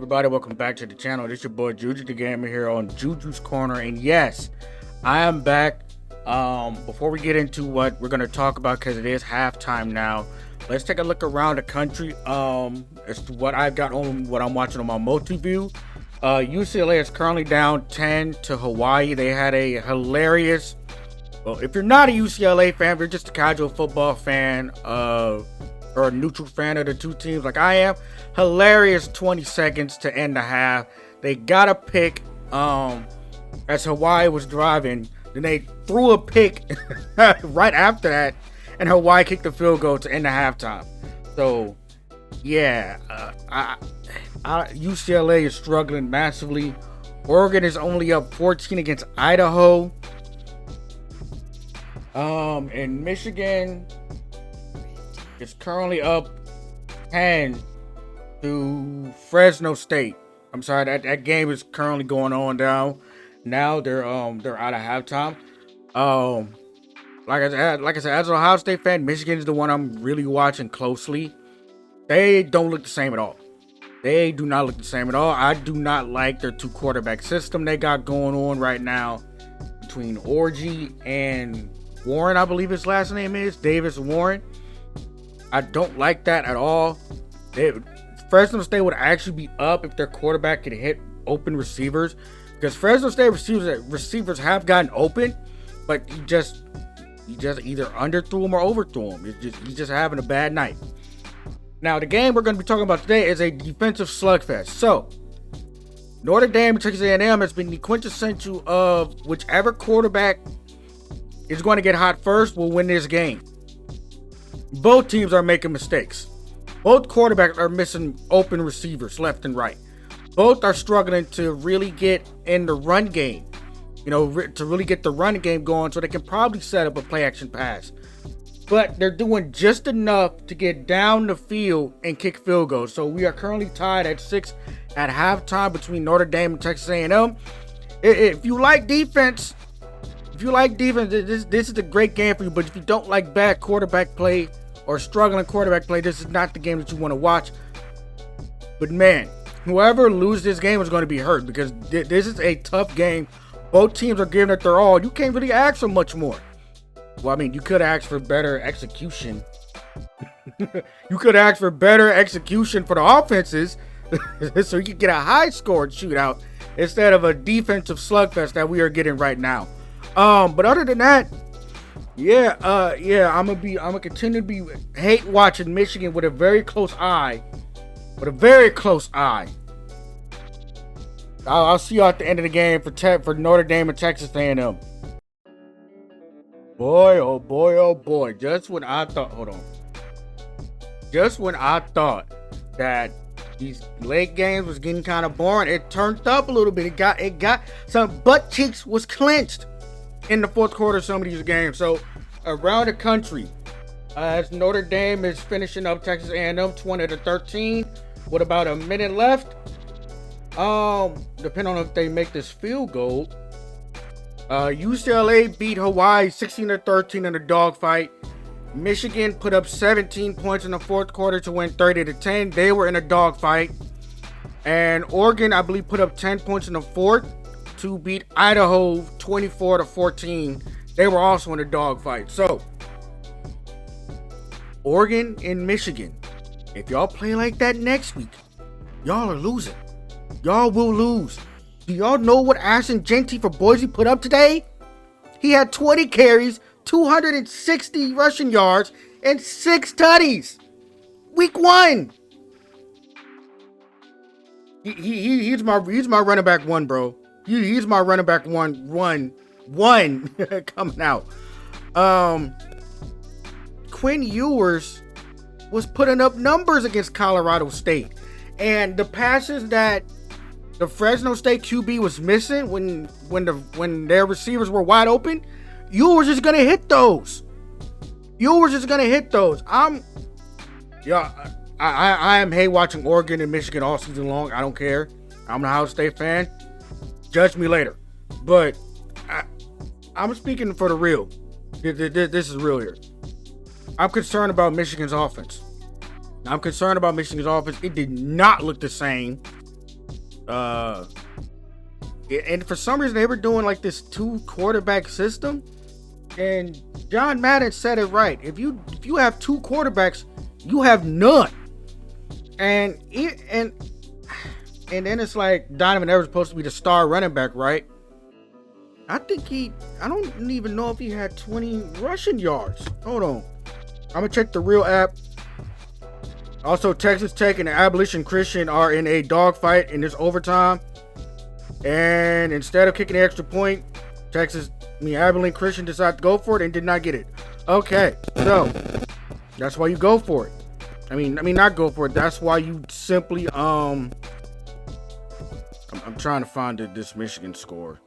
everybody? Welcome back to the channel. This is your boy Juju the Gamer here on Juju's Corner, and yes, I am back. Before we get into what we're gonna talk about, because it is halftime now, let's take a look around the country. As to what I've got on, what I'm watching on my multi-view. UCLA is currently down 10 to Hawaii. They had a hilarious. Well, if you're not a UCLA fan, if you're just a casual football fan, or a neutral fan of the two teams like I am, hilarious 20 seconds to end the half. They got a pick as Hawaii was driving. Then they threw a pick right after that, and Hawaii kicked the field goal to end the halftime. So, yeah, UCLA is struggling massively. Oregon is only up 14 against Idaho. And Michigan is currently up 10 to Fresno State. I'm sorry, that game is currently going on down. Now they're out of halftime. Like I said, as an Ohio State fan, Michigan is the one I'm really watching closely. They don't look the same at all. They do not look the same at all. I do not like their two quarterback system they got going on right now between Orji and Warren, I believe his last name is Davis Warren. I don't like that at all. Fresno State would actually be up if their quarterback could hit open receivers, because Fresno State receivers have gotten open, but he just either underthrew them or overthrew them. He's just having a bad night. Now, the game we're going to be talking about today is a defensive slugfest. So, Notre Dame and Texas A&M has been the quintessential of whichever quarterback is going to get hot first will win this game. Both teams are making mistakes. Both quarterbacks are missing open receivers left and right. Both are struggling to really get in the run game. To really get the run game going so they can probably set up a play action pass. But they're doing just enough to get down the field and kick field goals. So we are currently tied at 6 at halftime between Notre Dame and Texas A&M. If you like defense, this is a great game for you. But if you don't like bad quarterback play or struggling quarterback play, this is not the game that you want to watch. But man, whoever loses this game is going to be hurt, because this is a tough game. Both teams are giving it their all. You can't really ask for much more. Well, I mean, you could ask for better execution. You could ask for better execution for the offenses so you could get a high-scored shootout instead of a defensive slugfest that we are getting right now. But other than that, I'm gonna continue to be hate watching Michigan with a very close eye. I'll see you at the end of the game for Notre Dame and Texas A&M. Boy, oh boy, oh boy! Just when I thought that these late games was getting kind of boring, it turned up a little bit. It got some butt cheeks was clenched in the fourth quarter of some of these games. So around the country, as Notre Dame is finishing up Texas A&M 20-13 with about a minute left. Depending on if they make this field goal, UCLA beat Hawaii 16-13 in a dogfight. Michigan put up 17 points in the fourth quarter to win 30-10. They were in a dogfight. And Oregon, I believe, put up 10 points in the fourth to beat Idaho 24-14. They were also in a dogfight. So, Oregon and Michigan, if y'all play like that next week, y'all are losing. Y'all will lose. Do y'all know what Ashton Jeanty for Boise put up today? He had 20 carries, 260 rushing yards, and 6 tutties. Week 1. He's my running back 1, bro. He's my running back one coming out. Quinn Ewers was putting up numbers against Colorado State, and the passes that the Fresno State QB was missing when their receivers were wide open, Ewers is gonna hit those. I am hate watching Oregon and Michigan all season long. I don't care. I'm an Ohio State fan. Judge me later. But I'm speaking for the real. This is real here. I'm concerned about Michigan's offense. It did not look the same And for some reason they were doing like this 2 quarterback system, and John Madden said it right. If you have 2 quarterbacks, you have none. And then it's like Donovan Edwards supposed to be the star running back, right? I don't even know if he had 20 rushing yards. Hold on. I'm gonna check the real app. Also, Texas Tech and the Abolition Christian are in a dogfight in this overtime. And instead of kicking the extra point, Abilene Christian decided to go for it and did not get it. Okay, so that's why you go for it. I mean, not go for it. That's why you simply I'm trying to find this Michigan score.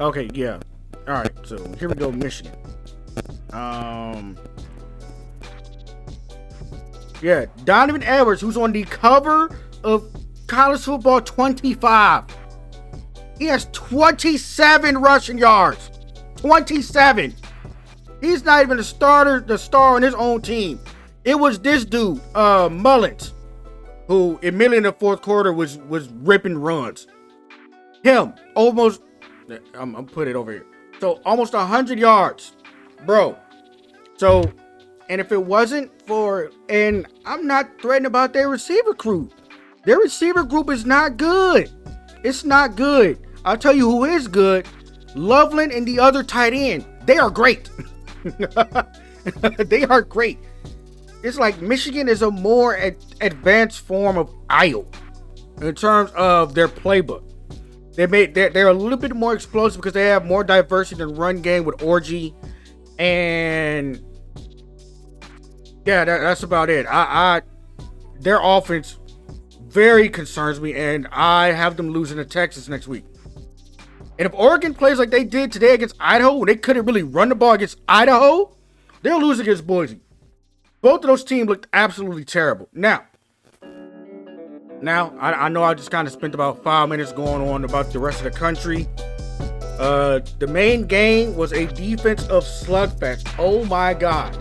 Okay, yeah. All right, so here we go, Michigan. Yeah, Donovan Edwards, who's on the cover of College Football 25. He has 27 rushing yards. 27. He's not even the star on his own team. It was this dude, Mullins, who admittedly in the fourth quarter was ripping runs. Him, almost, I'm put it over here. So almost 100 yards, bro. So, and if it wasn't for, and I'm not threatening about their receiver crew. Their receiver group is not good. It's not good. I'll tell you who is good. Loveland and the other tight end. They are great. They are great. It's like Michigan is a more advanced form of Iowa in terms of their playbook. They're a little bit more explosive because they have more diversity in run game with Orgy, and yeah, that's about it. Their offense very concerns me, and I have them losing to Texas next week. And if Oregon plays like they did today against Idaho, when they couldn't really run the ball against Idaho, they'll lose against Boise. Both of those teams looked absolutely terrible. Now, I know I just kind of spent about 5 minutes going on about the rest of the country. The main game was a defense of Slugfest. Oh my God.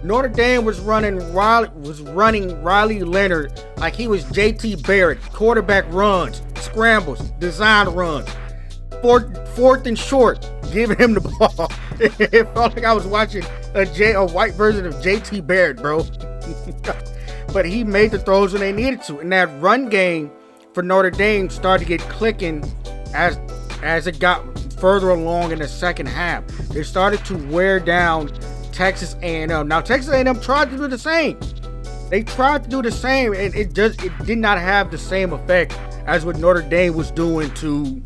Notre Dame was running Riley Leonard like he was JT Barrett. Quarterback runs, scrambles, design runs. Fourth and short, giving him the ball. It felt like I was watching a white version of JT Barrett, bro. But he made the throws when they needed to. And that run game for Notre Dame started to get clicking as it got further along in the second half. They started to wear down Texas A&M. Now, Texas A&M tried to do the same. They tried to do the same, and it did not have the same effect as what Notre Dame was doing to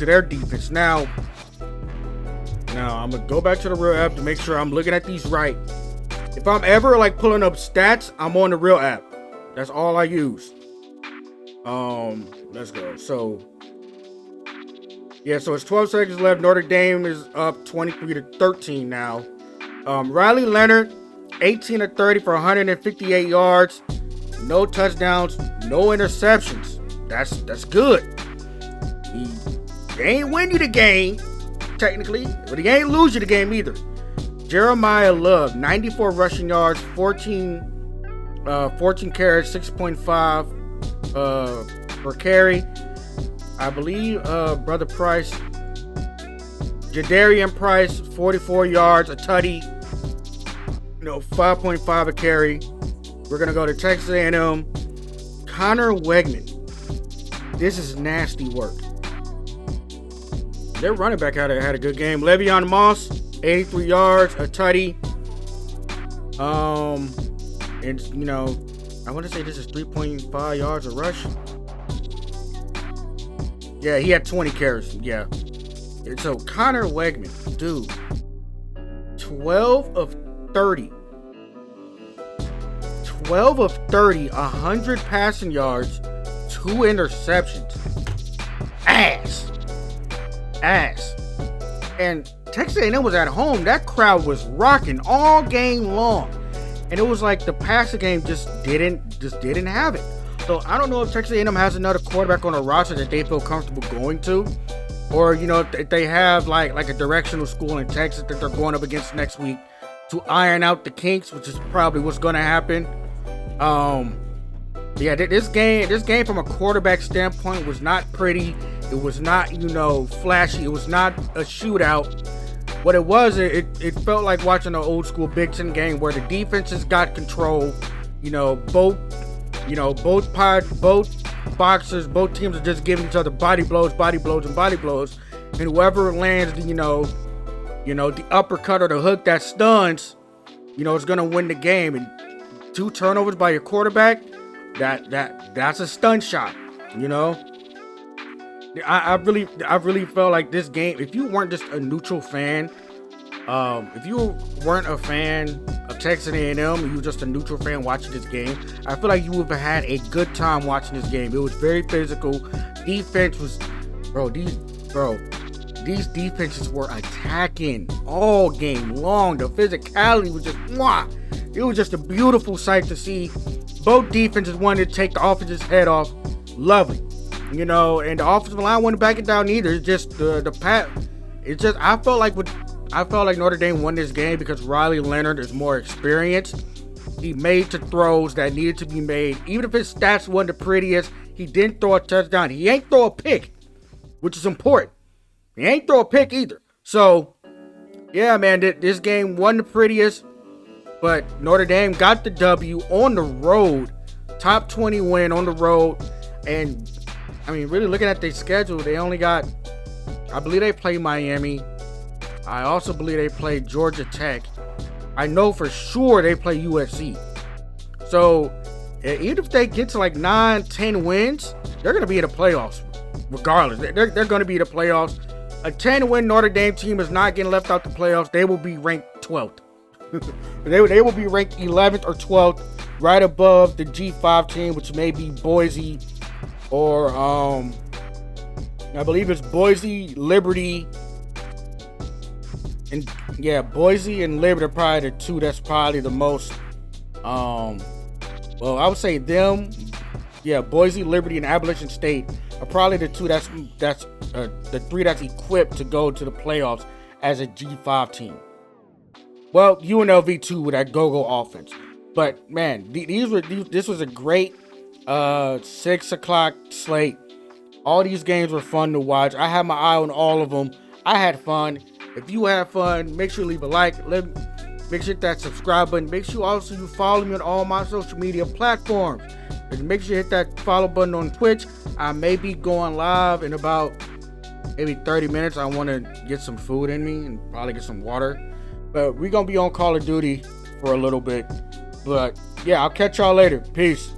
their defense. Now I'm gonna go back to the real app to make sure I'm looking at these right. If I'm ever like pulling up stats, I'm on the real app. That's all I use. Let's go. So it's 12 seconds left. Notre Dame is up 23-13 now. Riley Leonard, 18 of 30 for 158 yards. No touchdowns, no interceptions. That's good. He ain't win you the game, technically, but he ain't lose you the game either. Jeremiah Love, 94 rushing yards, 14 carries, 6.5 per carry. I believe Brother Price, Jadarian Price, 44 yards, a tutty, 5.5 a carry. We're going to go to Texas A&M. Connor Wegman. This is nasty work. Their running back had a good game. Le'Veon Moss, 83 yards, a tutty. And I want to say this is 3.5 yards a rush. Yeah, he had 20 carries. Yeah. And so Connor Wegman, dude, 12 of 30. 12 of 30, 100 passing yards, 2 interceptions. Ass. And Texas A&M was at home. That crowd was rocking all game long. And it was like the passing game just didn't have it. So I don't know if Texas A&M has another quarterback on a roster that they feel comfortable going to, or if they have like a directional school in Texas that they're going up against next week to iron out the kinks, which is probably what's going to happen. Yeah, this game from a quarterback standpoint was not pretty. It was not, flashy. It was not a shootout. What it was, it felt like watching an old school Big Ten game where the defenses got control. Both boxers, both teams are just giving each other body blows, and whoever lands the uppercut or the hook that stuns, is gonna win the game. And 2 turnovers by your quarterback, that's a stun shot. I really felt like this game, if you weren't just a neutral fan, if you weren't a fan of Texas A&M, and you were just a neutral fan watching this game, I feel like you would have had a good time watching this game. It was very physical. Defense was, these defenses were attacking all game long. The physicality was just, it was just a beautiful sight to see. Both defenses wanted to take the offense's head off. Lovely. And the offensive line wasn't backing down either. It's just the pat. It's just, I felt like Notre Dame won this game because Riley Leonard is more experienced. He made the throws that needed to be made. Even if his stats weren't the prettiest, he didn't throw a touchdown. He ain't throw a pick, which is important. He ain't throw a pick either. So, yeah, man, this game wasn't the prettiest, but Notre Dame got the W on the road. Top 20 win on the road. And, really looking at their schedule, they only got, I believe they play Miami. I also believe they play Georgia Tech. I know for sure they play USC. So, even if they get to like 9-10 wins, they're going to be in the playoffs regardless. They're going to be in the playoffs. A 10-win Notre Dame team is not getting left out the playoffs. They will be ranked 12th. They will be ranked 11th or 12th, right above the G5 team, which may be Boise or, I believe it's Boise, Liberty, and Boise and Liberty are probably the 2 that's probably the most, I would say them, Boise, Liberty, and Appalachian State are probably the 2 that's the 3 that's equipped to go to the playoffs as a G5 team. Well, UNLV too with that go-go offense. But man, this was a great 6 o'clock slate. All these games were fun to watch. I had my eye on all of them. I had fun. If you had fun, make sure to leave a like. Make sure to hit that subscribe button. Make sure also you follow me on all my social media platforms. And make sure you hit that follow button on Twitch. I may be going live in about maybe 30 minutes. I want to get some food in me and probably get some water. But we're going to be on Call of Duty for a little bit. But yeah, I'll catch y'all later. Peace.